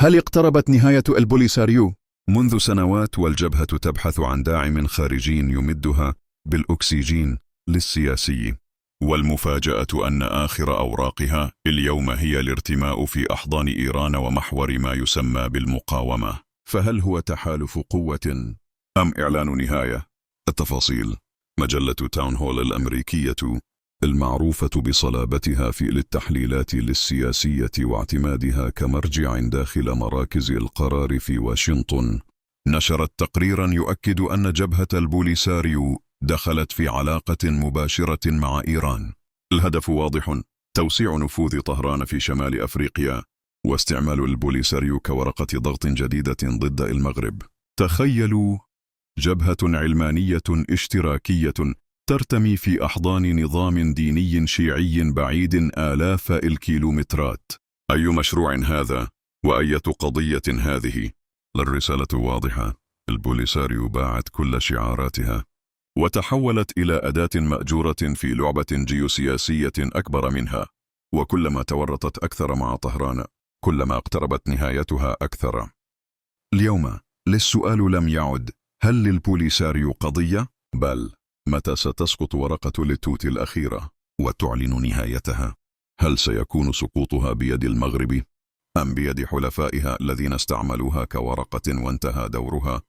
هل اقتربت نهاية البوليساريو؟ منذ سنوات والجبهة تبحث عن داعم خارجي يمدها بالأكسجين للسياسي، والمفاجأة أن آخر أوراقها اليوم هي الارتماء في أحضان إيران ومحور ما يسمى بالمقاومة. فهل هو تحالف قوة أم إعلان نهاية؟ التفاصيل. مجلة تاون هول الأمريكية المعروفة بصلابتها في التحليلات السياسية واعتمادها كمرجع داخل مراكز القرار في واشنطن، نشرت تقريرا يؤكد أن جبهة البوليساريو دخلت في علاقة مباشرة مع إيران. الهدف واضح: توسيع نفوذ طهران في شمال أفريقيا، واستعمال البوليساريو كورقة ضغط جديدة ضد المغرب. تخيلوا جبهة علمانية اشتراكية ترتمي في أحضان نظام ديني شيعي بعيد آلاف الكيلومترات. أي مشروع هذا؟ وأية قضية هذه؟ الرسالة واضحة: البوليساريو باعت كل شعاراتها وتحولت إلى أداة مأجورة في لعبة جيوسياسية أكبر منها، وكلما تورطت أكثر مع طهران كلما اقتربت نهايتها أكثر. اليوم للسؤال لم يعد هل للبوليساريو قضية؟ بل متى ستسقط ورقة التوت الأخيرة وتعلن نهايتها؟ هل سيكون سقوطها بيد المغرب أم بيد حلفائها الذين استعملوها كورقة وانتهى دورها؟